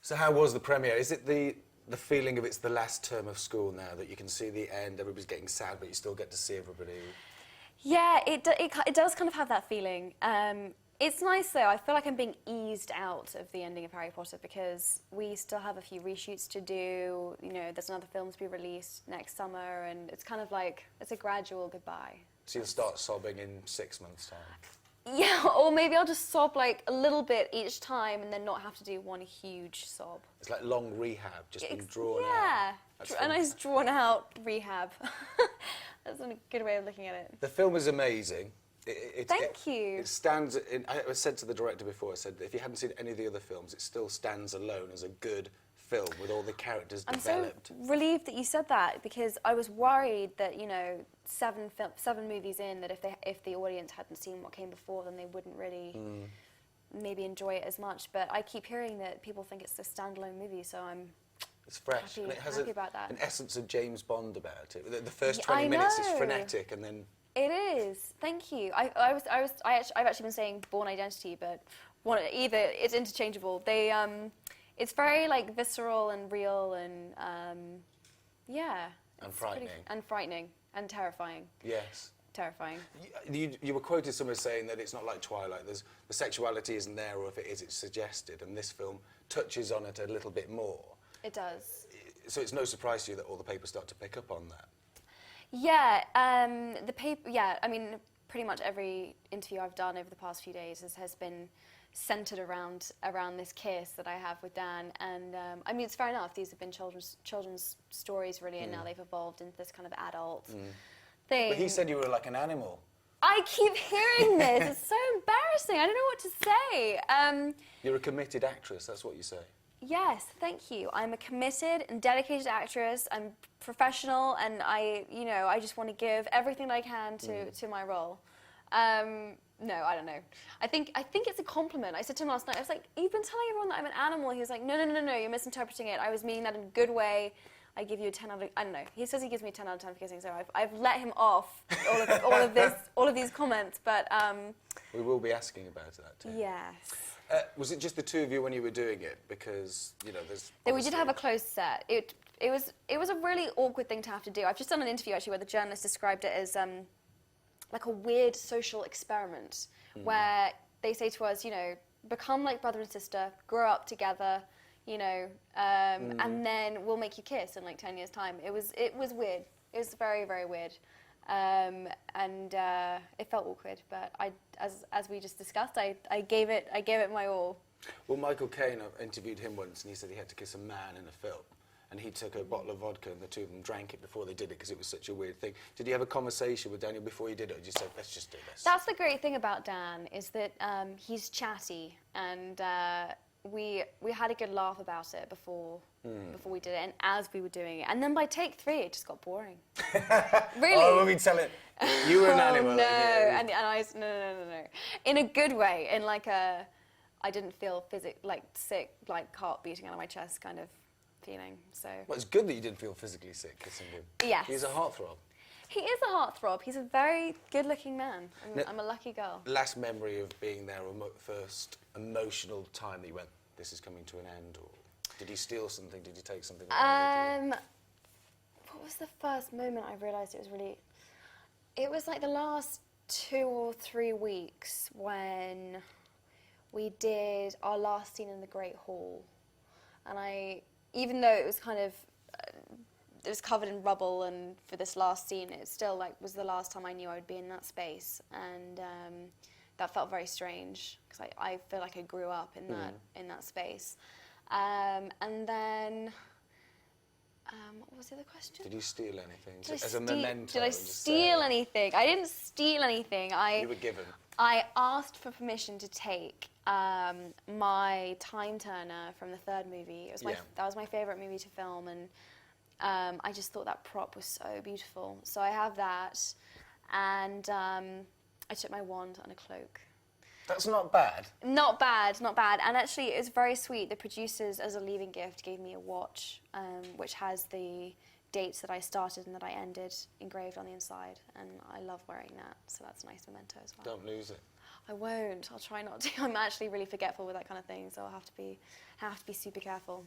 So how was the premiere? Is it the feeling of it's the last term of school now, that you can see the end, everybody's getting sad, but you still get to see everybody? Yeah, it does kind of have that feeling. It's nice though, I feel like I'm being eased out of the ending of Harry Potter because we still have a few reshoots to do, you know, there's another film to be released next summer, and it's kind of like, it's a gradual goodbye. So you'll start sobbing in 6 months' time? Yeah, or maybe I'll just sob like a little bit each time and then not have to do one huge sob. It's like long rehab, just being drawn out. Yeah, a nice drawn out rehab. That's a good way of looking at it. The film is amazing. Thank you. It stands in, I said to the director before, I said, if you hadn't seen any of the other films, it still stands alone as a good film with all the characters developed. I'm so relieved that you said that, because I was worried that, you know, 7 movies in, that if the audience hadn't seen what came before, then they wouldn't really maybe enjoy it as much. But I keep hearing that people think it's a standalone movie, so it's fresh, happy, and it has happy about that. an essence of James Bond about it. The first 20 minutes is frenetic, and then... It is. Thank you. I've actually been saying Bourne Identity, but either it's interchangeable. It's very like visceral and real, and yeah. And frightening. And frightening and terrifying. Yes. Terrifying. You were quoted somewhere saying that it's not like Twilight. The sexuality isn't there, or if it is, it's suggested. And this film touches on it a little bit more. It does. So it's no surprise to you that all the papers start to pick up on that. Yeah, the paper. Yeah, I mean, pretty much every interview I've done over the past few days has been centered around this kiss that I have with Dan, and I mean, it's fair enough. These have been children's stories, really, and now they've evolved into this kind of adult thing. But he said you were like an animal. I keep hearing this. It's so embarrassing. I don't know what to say. You're a committed actress. That's what you say. Yes, thank you. I'm a committed and dedicated actress. I'm professional, and I just want to give everything that I can to my role. No, I don't know. I think it's a compliment. I said to him last night, I was like, "You've been telling everyone that I'm an animal." He was like, "No, you're misinterpreting it. I was meaning that in a good way. I give you a 10 out of..." I don't know. He says he gives me a 10 out of 10 for kissing, so I've let him off all of these comments, but we will be asking about that too. Yes. Was it just the two of you when you were doing it? Because, you know, there's... We did have a closed set. It was a really awkward thing to have to do. I've just done an interview, actually, where the journalist described it as like a weird social experiment, where they say to us, you know, become like brother and sister, grow up together, you know, and then we'll make you kiss in like 10 years' time. It was weird. It was very, very weird. And it felt awkward, but as we just discussed, I gave it my all. Well, Michael Caine, I interviewed him once, and he said he had to kiss a man in a film, and he took a bottle of vodka, and the two of them drank it before they did it because it was such a weird thing. Did you have a conversation with Daniel before you did it, or did you say, let's just do this? That's the great thing about Dan, is that he's chatty, and we had a good laugh about it before we did it, and as we were doing it, and then by take 3 it just got boring. Really? Oh, when we tell it, you were an animal. No, and I was, no, in a good way, in like a, I didn't feel sick, like heart beating out of my chest kind of feeling. So. Well, it's good that you didn't feel physically sick kissing him. Yes. He's a heartthrob. He is a heartthrob. He's a very good-looking man. I'm a lucky girl. Last memory of being there, or first emotional time that you went, this is coming to an end, or did you steal something? Did you take something? What was the first moment I realised it was really... It was like the last 2 or 3 weeks when we did our last scene in the Great Hall, and even though it was kind of it was covered in rubble, and for this last scene, it still was the last time I knew I would be in that space, and that felt very strange because I feel like I grew up in that space, and then. What was the other question? Did you steal anything? As a memento? Did I steal anything? I didn't steal anything. You were given. I asked for permission to take my time turner from the 3rd movie. That was my favourite movie to film, and I just thought that prop was so beautiful. So I have that, and I took my wand and a cloak. That's not bad. Not bad. And actually, it was very sweet. The producers, as a leaving gift, gave me a watch, which has the dates that I started and that I ended engraved on the inside. And I love wearing that, so that's a nice memento as well. Don't lose it. I won't. I'll try not to. I'm actually really forgetful with that kind of thing, so I'll have to be super careful.